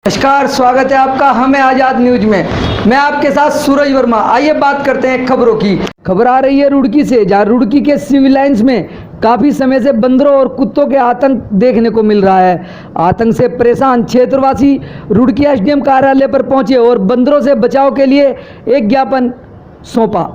नमस्कार, स्वागत है आपका हमें आजाद न्यूज में। मैं आपके साथ सूरज वर्मा। आइए बात करते हैं खबरों की। खबर आ रही है रुड़की से, जहां रुड़की के सिविल लाइंस में काफी समय से बंदरों और कुत्तों के आतंक देखने को मिल रहा है। आतंक से परेशान क्षेत्रवासी रुड़की एसडीएम कार्यालय पर पहुंचे और बंदरों से बचाव के लिए एक ज्ञापन सौंपा।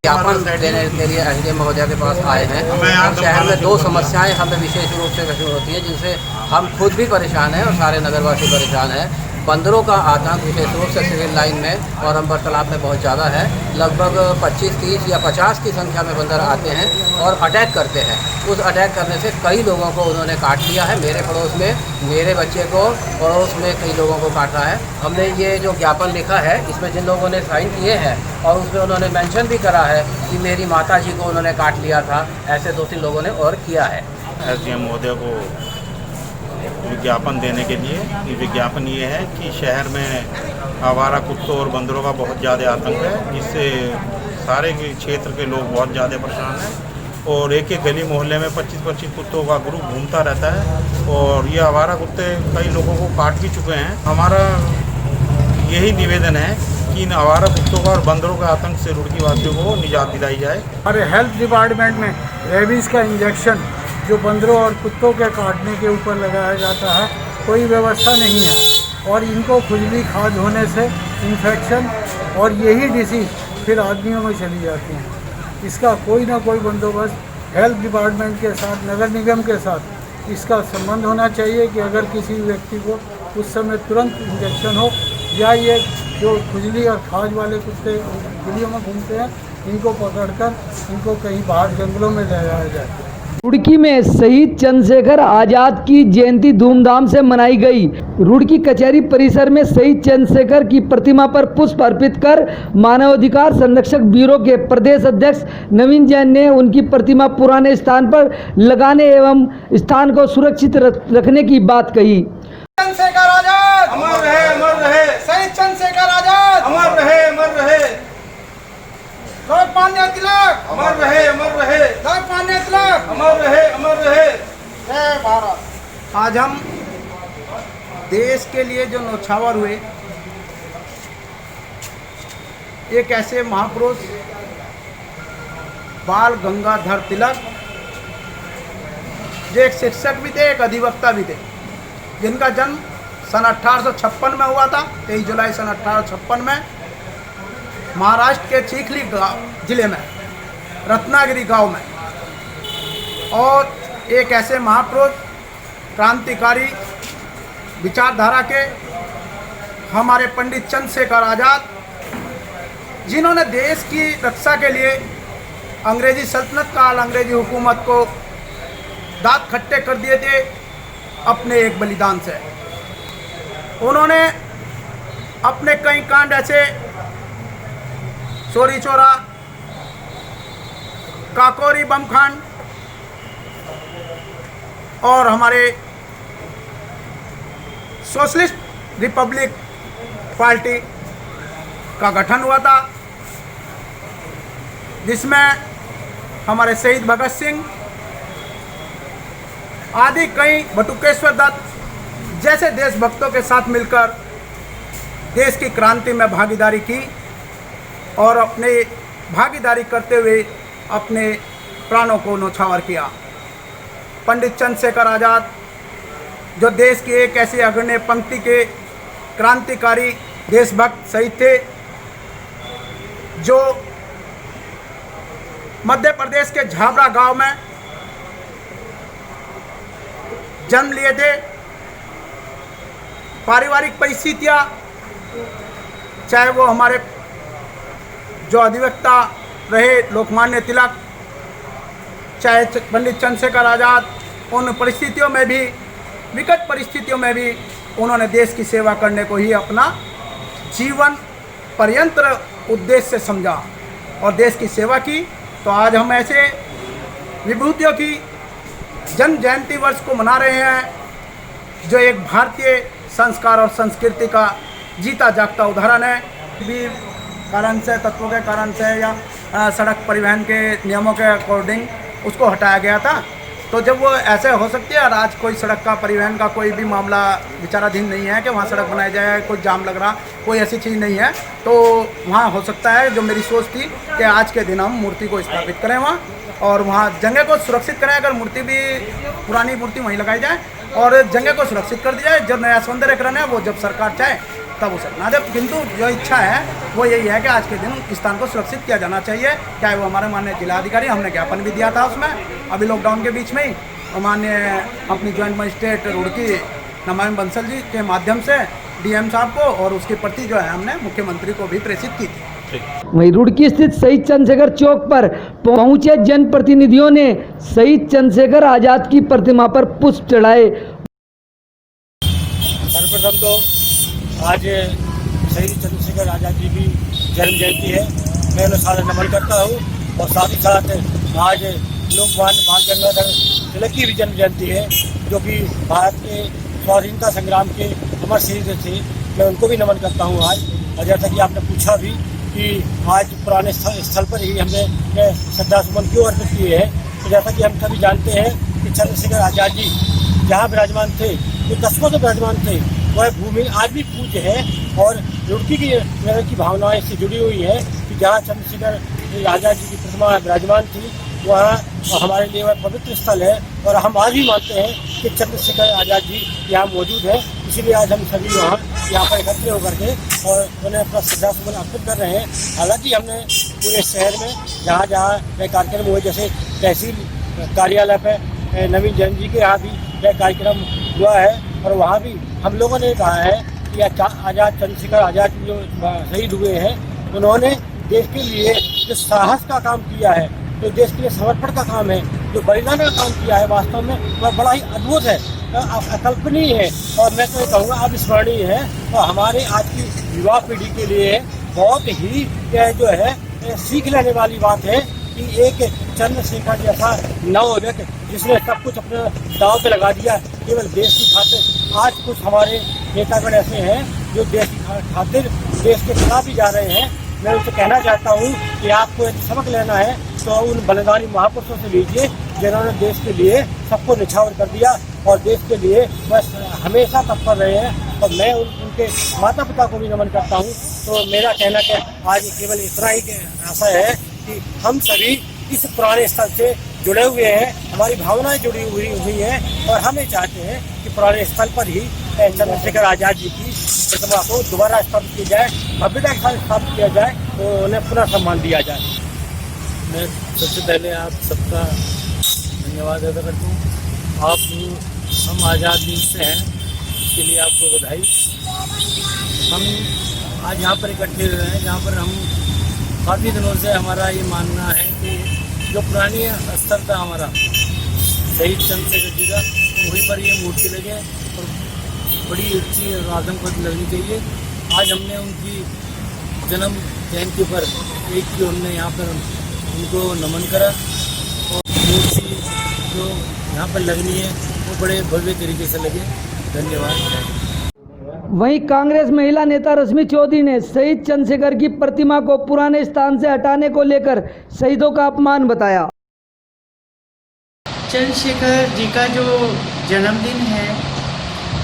ज्ञापन देने के लिए एसडीएम महोदय के पास आए हैं। और शहर में दो समस्याएं हमें विशेष रूप से मशहूर होती है, जिनसे हम खुद भी परेशान हैं और सारे नगरवासी परेशान हैं। बंदरों का आतंक विशेष रूप से सिविल लाइन में और अंबर तालाब में बहुत ज़्यादा है। लगभग 25, 30 या 50 की संख्या में बंदर आते हैं और अटैक करते हैं। उस अटैक करने से कई लोगों को उन्होंने काट लिया है। मेरे पड़ोस में मेरे बच्चे को पड़ोस में कई लोगों को काटा है। हमने ये जो ज्ञापन लिखा है, इसमें जिन लोगों ने साइन किए हैं और उसमें उन्होंने मेंशन भी करा है कि मेरी माता जी को उन्होंने काट लिया था, ऐसे 2-3 लोगों ने और किया है। एसडीएम महोदय को विज्ञापन देने के लिए विज्ञापन ये है कि शहर में आवारा कुत्तों और बंदरों का बहुत ज़्यादा आतंक है, जिससे सारे क्षेत्र के लोग बहुत ज़्यादा परेशान हैं। और एक एक गली मोहल्ले में 25-25 कुत्तों का ग्रुप घूमता रहता है और ये आवारा कुत्ते कई लोगों को काट भी चुके हैं। हमारा यही निवेदन है कि इन आवारा कुत्तों का और बंदरों के आतंक से रुड़की वासियों को निजात दिलाई जाए। हमारे हेल्थ डिपार्टमेंट में रेबीज़ का इंजेक्शन जो बंदरों और कुत्तों के काटने के ऊपर लगाया जाता है, कोई व्यवस्था नहीं है और इनको खुजली खाज होने से इन्फेक्शन और यही डिसीज़ फिर आदमियों में चली जाती हैं। इसका कोई ना कोई बंदोबस्त हेल्थ डिपार्टमेंट के साथ, नगर निगम के साथ इसका संबंध होना चाहिए कि अगर किसी व्यक्ति को उस समय तुरंत इंजेक्शन हो, या ये जो खुजली और खाज वाले कुत्ते गलियों में घूमते हैं, इनको पकड़कर इनको कहीं बाहर जंगलों में ले जाया जाए। रुड़की में शहीद चंद्रशेखर आजाद की जयंती धूमधाम से मनाई गई। रुड़की कचहरी परिसर में शहीद चंद्रशेखर की प्रतिमा पर पुष्प अर्पित कर मानवाधिकार संरक्षक ब्यूरो के प्रदेश अध्यक्ष नवीन जैन ने उनकी प्रतिमा पुराने स्थान पर लगाने एवं स्थान को सुरक्षित रखने की बात कही। चंद्रशेखर आजाद अमर रहे, अमर रहे। शहीद चंद्रशेखर आजाद अमर रहे, अमर रहे। लोकमान्य तिलक अमर रहे, अमर रहे। लोकमान्य तिलक अमर रहे, अमर रहे। जय भारत। आज हम देश के लिए जो न्योछावर हुए, एक ऐसे महापुरुष बाल गंगाधर तिलक, जो एक शिक्षक भी थे, एक अधिवक्ता भी थे, जिनका जन्म सन 1856 में हुआ था। 23 जुलाई सन 1856 में महाराष्ट्र के चीखली जिले में रत्नागिरी गांव में। और एक ऐसे महापुरुष, क्रांतिकारी विचारधारा के हमारे पंडित चंद्रशेखर आजाद, जिन्होंने देश की रक्षा के लिए अंग्रेजी सल्तनत काल, अंग्रेजी हुकूमत को दांत खट्टे कर दिए थे अपने एक बलिदान से। उन्होंने अपने कई कांड ऐसे, चोरी चोरा, काकोरी बम कांड, और हमारे सोशलिस्ट रिपब्लिक पार्टी का गठन हुआ था, जिसमें हमारे शहीद भगत सिंह आदि कई, बटुकेश्वर दत्त जैसे देशभक्तों के साथ मिलकर देश की क्रांति में भागीदारी की और अपने भागीदारी करते हुए अपने प्राणों को न्योछावर किया। पंडित चंद्रशेखर आजाद, जो देश की एक ऐसी अग्रणी पंक्ति के क्रांतिकारी देशभक्त शहीद थे, जो मध्य प्रदेश के झाबरा गांव में जन्म लिए थे। पारिवारिक परिस्थितियाँ, चाहे वो हमारे जो अधिवक्ता रहे लोकमान्य तिलक, चाहे पंडित चंद्रशेखर आजाद, उन परिस्थितियों में भी, विकट परिस्थितियों में भी उन्होंने देश की सेवा करने को ही अपना जीवन पर्यंत उद्देश्य से समझा और देश की सेवा की। तो आज हम ऐसे विभूतियों की जन्म जयंती वर्ष को मना रहे हैं, जो एक भारतीय संस्कार और संस्कृति का जीता जागता उदाहरण है। भी कारण से, तत्वों के कारण से या सड़क परिवहन के नियमों के अकॉर्डिंग उसको हटाया गया था। तो जब वो ऐसे हो सकती है, और आज कोई सड़क का परिवहन का कोई भी मामला विचाराधीन नहीं है कि वहाँ सड़क बनाई जाए, कोई जाम लग रहा, कोई ऐसी चीज़ नहीं है, तो वहाँ हो सकता है, जो मेरी सोच थी कि आज के दिन हम मूर्ति को स्थापित करें वहाँ, और वहाँ जगह को सुरक्षित करें। अगर मूर्ति भी पुरानी मूर्ति वहीं लगाई जाए और जगह को सुरक्षित कर दिया जाए, जब नया सौंदर्यकरण है वो जब सरकार चाहे तब हो सकना। जब किंतु जो इच्छा है वो यही है कि आज के दिन स्थान को सुरक्षित किया जाना चाहिए। चाहे वो हमारे माननीय जिलाधिकारी, हमने ज्ञापन भी दिया था उसमें अभी लॉकडाउन के बीच में ही, और माननीय अपनी ज्वाइंट मजिस्ट्रेट रुड़की नमामि बंसल जी के माध्यम से डीएम साहब को, और उसकी प्रति जो है हमने मुख्यमंत्री को भी प्रेषित की थी। वहीं रुड़की स्थित शहीद चंद्रशेखर चौक पर पहुंचे जनप्रतिनिधियों ने शहीद चंद्रशेखर आजाद की प्रतिमा पर पुष्प चढ़ाए। सर्वप्रथम तो आज शहीद चंद्रशेखर आजाद जी की जन्म जयंती है, मैं उन्हें सादर नमन करता हूँ। और साथ ही साथ आज लोकमान्य बाल गंगाधर तिलक की भी जन्म जयंती है, जो कि भारत के स्वाधीनता संग्राम के अमर शहीद थे, मैं उनको भी नमन करता हूँ आज। और जैसा कि आपने पूछा भी कि आज पुराने स्थल पर ही हमने श्रद्धासुमन क्यों अर्पित किए हैं, तो जैसा कि हम सभी जानते हैं कि चंद्रशेखर आजाद जी जहाँ विराजमान थे, जो कस्बों से विराजमान थे, वह भूमि आज भी पूज्य है। और रुड़की की भावनाएं से जुड़ी हुई है कि जहाँ चंद्रशेखर आजाद जी की प्रतिमा विराजमान थी, वहाँ हमारे लिए वह पवित्र स्थल है। और हम आज भी मानते हैं कि चंद्रशेखर आजाद जी यहाँ मौजूद है, इसीलिए आज हम सभी यहाँ पर इकट्ठे होकर के और उन्हें अपना श्रद्धासुमन अर्पित कर रहे हैं। हालांकि हमने पूरे शहर में जहाँ जहाँ कार्यक्रम हुए, जैसे तहसील कार्यालय पर नवीन जैन जी के यहाँ भी यह कार्यक्रम हुआ है, और वहाँ भी हम लोगों ने कहा है कि आजाद चंद्रशेखर आजाद जो शहीद हुए हैं, उन्होंने देश के लिए जो साहस का काम किया है, जो देश के लिए समर्पण का काम है, जो बलिदान का काम किया है, वास्तव में वह बड़ा ही अद्भुत है, अकल्पनीय है, और मैं तो कहूँगा अविस्मरणीय है। और हमारे आज की युवा पीढ़ी के लिए बहुत ही जो है सीख लेने वाली बात है कि एक चंद्रशेखर जैसा नवयुवक जिसने सब कुछ अपने दांव पे लगा दिया केवल देश की खातिर। आज कुछ हमारे नेतागण ऐसे हैं जो देश की खातिर देश के खिलाफ भी जा रहे हैं। मैं उनसे कहना चाहता हूँ कि आपको यदि सबक लेना है तो उन बलिदानी महापुरुषों से लीजिए, जिन्होंने देश के लिए सबको निछावर कर दिया और देश के लिए बस हमेशा तत्पर रहे हैं। और मैं उनके माता पिता को भी नमन करता हूँ। तो मेरा कहना कि आज केवल इतना ही आशा है कि हम सभी इस पुराने स्थल से जुड़े हुए हैं, हमारी भावनाएं जुड़ी हुई हैं, और हम ये चाहते हैं कि पुराने स्थल पर ही चंद्रशेखर आजाद जी की प्रतिमा को दोबारा स्थापित किया जाए, भव्यता के साथ स्थापित किया जाए, तो उन्हें पुनः सम्मान दिया जाए। मैं सबसे पहले आप सबका धन्यवाद अदा करता हूँ। हम आज़ाद न्यूज़ से हैं, इसके लिए आपको बधाई। हम आज यहाँ पर इकट्ठे हुए हैं, जहाँ पर हम काफ़ी दिनों से हमारा ये मानना है कि जो पुरानी स्थल था हमारा शहीद चंद्रशेखर जी का, वहीं पर ये मूर्ति लगे और बड़ी ऊँची और आदमकद लगनी चाहिए। आज हमने उनकी जन्म जयंती पर एक जो हमने यहाँ पर उनको नमन करा, और मूर्ति जो यहाँ पर लगनी है वो बड़े भव्य तरीके से लगे। धन्यवाद। वहीं कांग्रेस महिला नेता रश्मि चौधरी ने शहीद चंद्रशेखर की प्रतिमा को पुराने स्थान से हटाने को लेकर शहीदों का अपमान बताया। चंद्रशेखर जी का जो जन्मदिन है,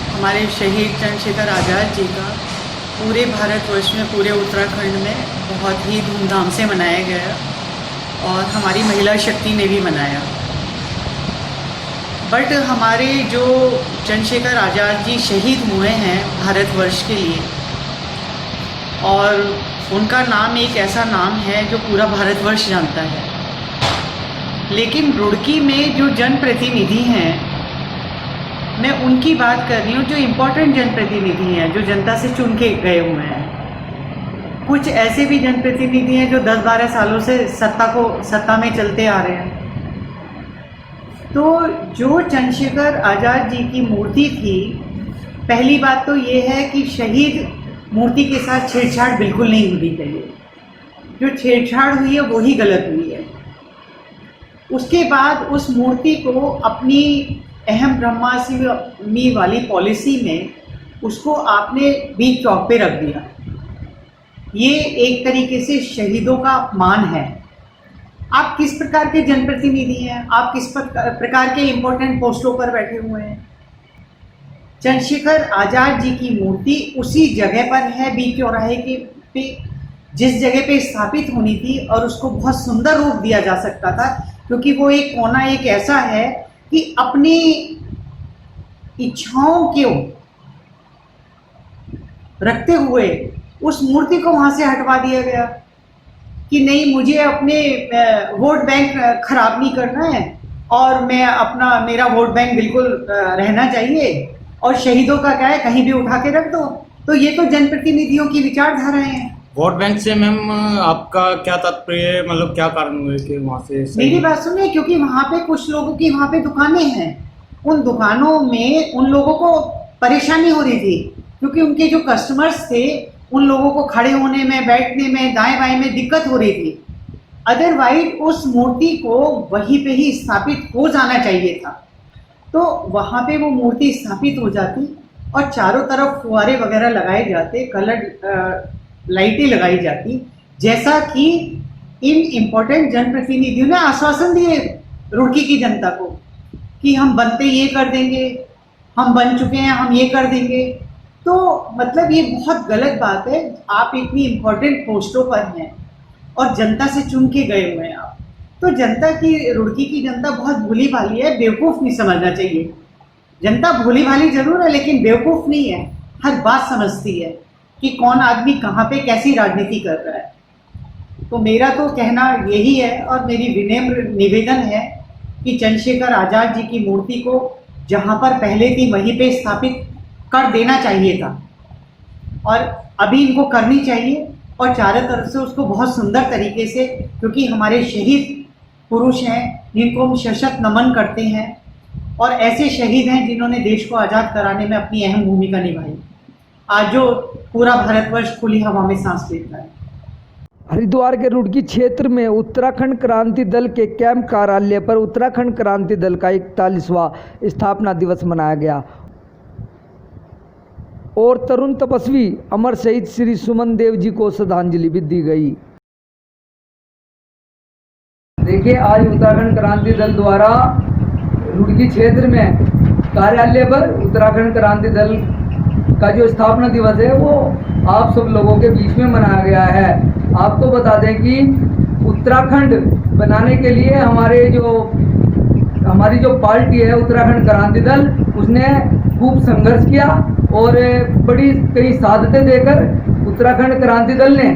हमारे शहीद चंद्रशेखर आज़ाद जी का, पूरे भारतवर्ष में, पूरे उत्तराखंड में बहुत ही धूमधाम से मनाया गया और हमारी महिला शक्ति ने भी मनाया। बट हमारे जो चंद्रशेखर आज़ाद जी शहीद हुए हैं भारतवर्ष के लिए, और उनका नाम एक ऐसा नाम है जो पूरा भारतवर्ष जानता है, लेकिन रुड़की में जो जनप्रतिनिधि हैं, मैं उनकी बात कर रही हूँ जो इम्पोर्टेंट जनप्रतिनिधि हैं, जो जनता से चुन के गए हुए हैं। कुछ ऐसे भी जनप्रतिनिधि हैं जो 10-12 सालों से सत्ता में चलते आ रहे हैं। तो जो चंद्रशेखर आज़ाद जी की मूर्ति थी, पहली बात तो ये है कि शहीद मूर्ति के साथ छेड़छाड़ बिल्कुल नहीं होनी चाहिए। जो छेड़छाड़ हुई है वही गलत हुई है। उसके बाद उस मूर्ति को अपनी अहम ब्रह्मास्मि वाली पॉलिसी में उसको आपने बीच चौक पे रख दिया। ये एक तरीके से शहीदों का अपमान है। आप किस प्रकार के जनप्रतिनिधि हैं, आप किस प्रकार के इम्पोर्टेंट पोस्टों पर बैठे हुए हैं। चंद्रशेखर आजाद जी की मूर्ति उसी जगह पर है, बी चौराहे के पे, जिस जगह पे स्थापित होनी थी, और उसको बहुत सुंदर रूप दिया जा सकता था, क्योंकि वो एक कोना एक ऐसा है कि अपनी इच्छाओं को रखते हुए उस मूर्ति को वहां से हटवा दिया गया कि नहीं, मुझे अपने वोट बैंक खराब नहीं करना है और मैं अपना मेरा वोट बैंक बिल्कुल रहना चाहिए, और शहीदों का क्या है, कहीं भी उठा के रख दो। तो ये तो जनप्रतिनिधियों की विचारधाराएं हैं। वोट बैंक से मैम आपका क्या तात्पर्य, मतलब क्या कारण हुए कि वहाँ से मेरी बात सुनिए, क्योंकि वहाँ पे कुछ लोगों की वहाँ पे दुकानें हैं, उन दुकानों में उन लोगों को परेशानी हो रही थी, क्योंकि उनके जो कस्टमर्स थे उन लोगों को खड़े होने में, बैठने में, दाएं बाएं में दिक्कत हो रही थी। अदरवाइज उस मूर्ति को वहीं पे ही स्थापित हो जाना चाहिए था, तो वहाँ पे वो मूर्ति स्थापित हो जाती और चारों तरफ फुहारे वगैरह लगाए जाते, कलर लाइटें लगाई जाती, जैसा कि इन इम्पोर्टेंट जनप्रतिनिधियों ने आश्वासन दिए रुड़की की जनता को कि हम बनते ये कर देंगे, हम बन चुके हैं, हम ये कर देंगे। तो मतलब ये बहुत गलत बात है। आप इतनी इम्पोर्टेंट पोस्टों पर हैं और जनता से चुन के गए हुए हैं आप, तो जनता की, रुड़की की जनता बहुत भोली भाली है, बेवकूफ़ नहीं समझना चाहिए। जनता भोली भाली जरूर है लेकिन बेवकूफ़ नहीं है, हर बात समझती है कि कौन आदमी कहाँ पे कैसी राजनीति कर रहा है। तो मेरा तो कहना यही है और मेरी विनम्र निवेदन है कि चंद्रशेखर आज़ाद जी की मूर्ति को जहाँ पर पहले थी वहीं पे स्थापित कर देना चाहिए था, और अभी इनको करनी चाहिए, और चारों तरफ से उसको बहुत सुंदर तरीके से, क्योंकि हमारे शहीद पुरुष हैं जिनको हम सशक्त नमन करते हैं, और ऐसे शहीद हैं जिन्होंने देश को आज़ाद कराने में अपनी अहम भूमिका निभाई। आज जो पूरा भारतवर्ष खुली हवा में सांस लेता है। हरिद्वार के रुड़की क्षेत्र में उत्तराखंड क्रांति दल के कैंप कार्यालय पर उत्तराखंड क्रांति दल का 41वां स्थापना दिवस मनाया गया और तरुण तपस्वी अमर शहीद श्री सुमन देव जी को श्रद्धांजलि भी दी गई। देखिए, आज उत्तराखंड क्रांति दल द्वारा रुड़की क्षेत्र में कार्यालय पर उत्तराखंड क्रांति दल का जो स्थापना दिवस है वो आप सब लोगों के बीच में मनाया गया है। आपको बता दें कि उत्तराखंड बनाने के लिए हमारी जो पार्टी है उत्तराखंड क्रांति दल, उसने खूब संघर्ष किया और बड़ी कई शहादतें देकर उत्तराखंड क्रांति दल ने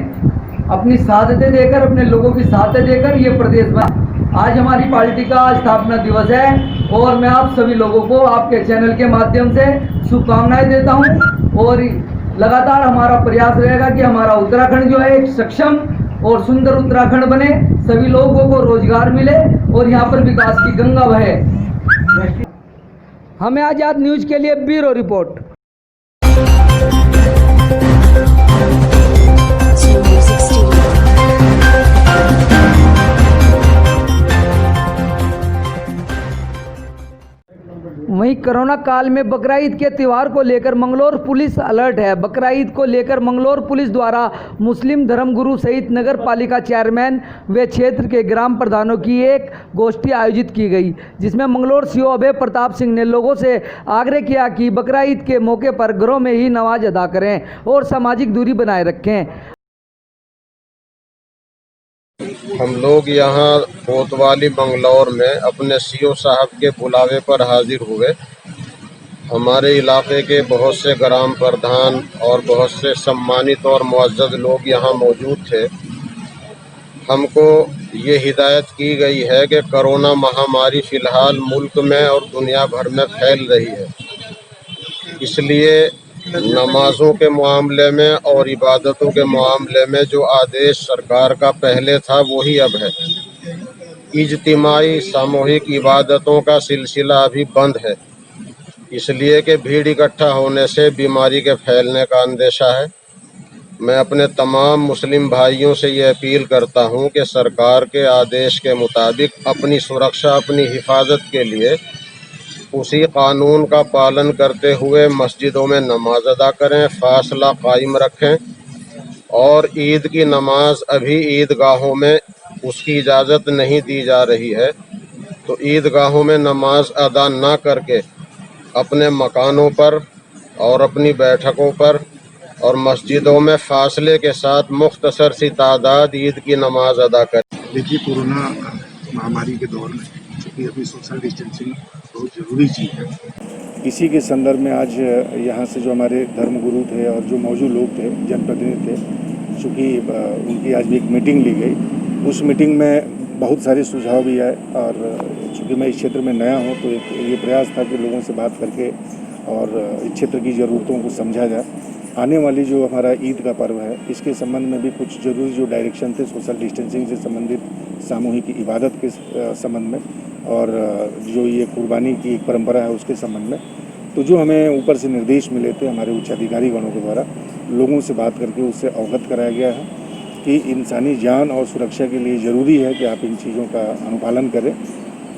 अपनी शहादतें देकर, अपने लोगों की शहादतें देकर ये प्रदेश बना। आज हमारी पार्टी का स्थापना दिवस है और मैं आप सभी लोगों को आपके चैनल के माध्यम से शुभकामनाएं देता हूं, और लगातार हमारा प्रयास रहेगा कि हमारा उत्तराखंड जो है एक सक्षम और सुंदर उत्तराखंड बने, सभी लोगों को रोजगार मिले और यहाँ पर विकास की गंगा बहे। हमें आजाद न्यूज के लिए ब्यूरो रिपोर्ट। वहीं कोरोना काल में बकरा ईद के त्यौहार को लेकर मंगलौर पुलिस अलर्ट है। बकरा ईद को लेकर मंगलौर पुलिस द्वारा मुस्लिम धर्मगुरु सहित नगर पालिका चेयरमैन व क्षेत्र के ग्राम प्रधानों की एक गोष्ठी आयोजित की गई, जिसमें मंगलौर सीओ अभय प्रताप सिंह ने लोगों से आग्रह किया कि बकरा ईद के मौके पर घरों में ही नमाज अदा करें और सामाजिक दूरी बनाए रखें। हम लोग यहाँ कोतवाली मंगलौर में अपने सीओ साहब के बुलावे पर हाजिर हुए। हमारे इलाके के बहुत से ग्राम प्रधान और बहुत से सम्मानित और मुअज़्ज़ज़ लोग यहाँ मौजूद थे। हमको ये हिदायत की गई है कि कोरोना महामारी फ़िलहाल मुल्क में और दुनिया भर में फैल रही है, इसलिए नमाज़ों के मामले में और इबादतों के मामले में जो आदेश सरकार का पहले था वही अब है। इज्तिमाई सामूहिक इबादतों का सिलसिला अभी बंद है, इसलिए कि भीड़ इकट्ठा होने से बीमारी के फैलने का अंदेशा है। मैं अपने तमाम मुस्लिम भाइयों से ये अपील करता हूँ कि सरकार के आदेश के मुताबिक अपनी सुरक्षा, अपनी हिफाजत के लिए उसी कानून का पालन करते हुए मस्जिदों में नमाज अदा करें, फासला कायम रखें और ईद की नमाज अभी ईदगाहों में उसकी इजाज़त नहीं दी जा रही है, तो ईदगाहों में नमाज अदा ना करके अपने मकानों पर और अपनी बैठकों पर और मस्जिदों में फासले के साथ मुख्तसर सी तादाद ईद की नमाज अदा करें। देखिए, कोरोना महामारी के दौर में चूँकि अभी सोशल डिस्टेंसिंग बहुत ज़रूरी चीज़ है। इसी के संदर्भ में आज यहाँ से जो हमारे धर्मगुरु थे और जो मौजूद लोग थे, जनप्रतिनिधि थे, चूँकि उनकी आज भी एक मीटिंग ली गई। उस मीटिंग में बहुत सारे सुझाव भी आए और चूँकि मैं इस क्षेत्र में नया हूँ तो ये प्रयास था कि लोगों से बात करके और इस क्षेत्र की ज़रूरतों को समझा जाए। आने वाली जो हमारा ईद का पर्व है, इसके संबंध में भी कुछ ज़रूरी जो डायरेक्शन थे सोशल डिस्टेंसिंग से संबंधित, सामूहिक इबादत के संबंध में और जो ये कुर्बानी की एक परंपरा है उसके संबंध में, तो जो हमें ऊपर से निर्देश मिले थे हमारे उच्च अधिकारी गणों के द्वारा, लोगों से बात करके उससे अवगत कराया गया है कि इंसानी जान और सुरक्षा के लिए ज़रूरी है कि आप इन चीज़ों का अनुपालन करें।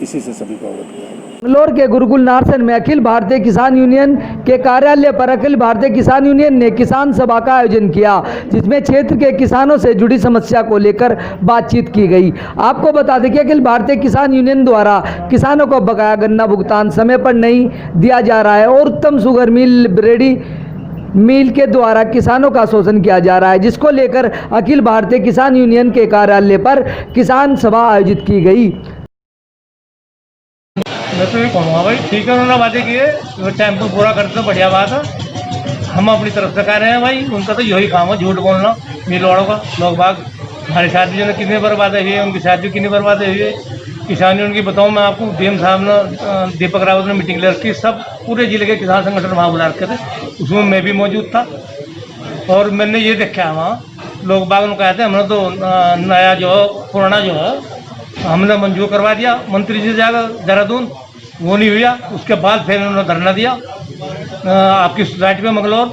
इसी से सभी को अवगत कराया गया। मंगलौर के गुरुकुल नारसन में अखिल भारतीय किसान यूनियन के कार्यालय पर अखिल भारतीय किसान यूनियन ने किसान सभा का आयोजन किया, जिसमें क्षेत्र के किसानों से जुड़ी समस्या को लेकर बातचीत की गई। आपको बता दें कि अखिल भारतीय किसान यूनियन द्वारा किसानों को बकाया गन्ना भुगतान समय पर नहीं दिया जा रहा है और उत्तम शुगर मिल रेडी मिल के द्वारा किसानों का शोषण किया जा रहा है, जिसको लेकर अखिल भारतीय किसान यूनियन के कार्यालय पर किसान सभा आयोजित की गई। मैं तो ये कहूँगा भाई, ठीक है, उन्होंने बातें की है, टाइम पर पूरा करते तो बढ़िया बात है। हम अपनी तरफ से कह रहे हैं भाई, उनका तो यही काम है झूठ बोलना मिल वालों का। लोग बाग हमारे साथ भी जो कितनी बर्बादी हुई है, उनके साथ भी कितनी बर्बादी हुई है। किसान यूनियन की बताऊँ मैं आपको, डीएम साहब ने, दीपक रावत ने मीटिंग ले रखी, सब पूरे जिले के किसान संगठन वहाँ बुला रखे थे, उसमें मैं भी मौजूद था और मैंने ये देखा वहाँ लोग बाग कहते हैं हमने तो नया जो है पुराना जो है हमने मंजूर करवा दिया मंत्री जी जाकर देहरादून, वो नहीं हुआ। उसके बाद फिर उन्होंने धरना दिया आपकी सोसाइटी में मंगलौर,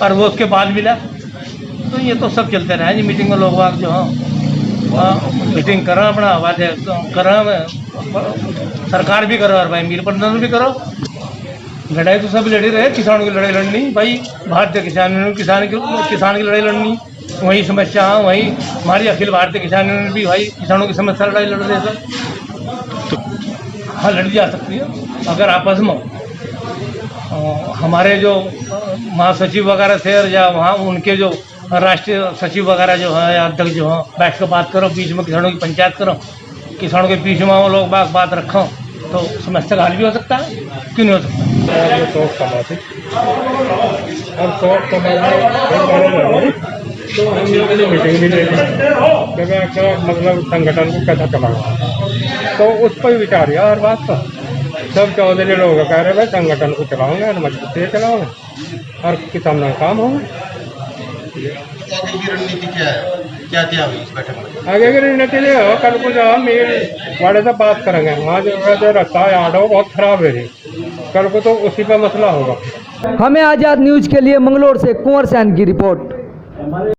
और वो उसके बाद मिला। तो ये तो सब चलते रहे जी, मीटिंग में लोग जो हाँ मीटिंग करो, अपना बातें करो, सरकार भी करो और भाई मीर प्रबंधन भी करो। लड़ाई तो सब लड़ी रहे, किसानों की लड़ाई लड़नी, भाई भारतीय किसान की लड़ाई लड़नी, वही समस्या वही हमारी अखिल भारतीय किसान यूनियन भी भाई किसानों की समस्या लड़ाई लड़ रहे सर। तो हाँ लड़ी जा सकती है अगर आपस में हमारे जो महासचिव वगैरह थे या वहाँ उनके जो राष्ट्रीय सचिव वगैरह जो है या अध्यक्ष जो है बैठ कर बात करो, बीच में किसानों की पंचायत करो, किसानों के बीच में वो लोग बात रखो तो समस्या का हल भी हो सकता है, क्यों नहीं हो सकता। तो हम लोगों ने मीटिंग भी ले ली कि मैं मतलब संगठन को कैसा चलाऊँगा, तो उस पर विचार किया हर बात का। सब चौधरी लोग कह रहे भाई संगठन को चलाऊँगा, मजबूत से चलाऊँगा और किसानों का काम होगा। आगे की रणनीति क्या है, क्या क्या हुई इस बैठक में? आगे की रणनीति ये हो, कल को जो हम मेल वाले से बात करेंगे, वहाँ जो रास्ता है आटो बहुत खराब है, कल को तो उसी पर मसला होगा। हमें आज़ाद न्यूज के लिए मंगलौर से कुंवर सैन की रिपोर्ट।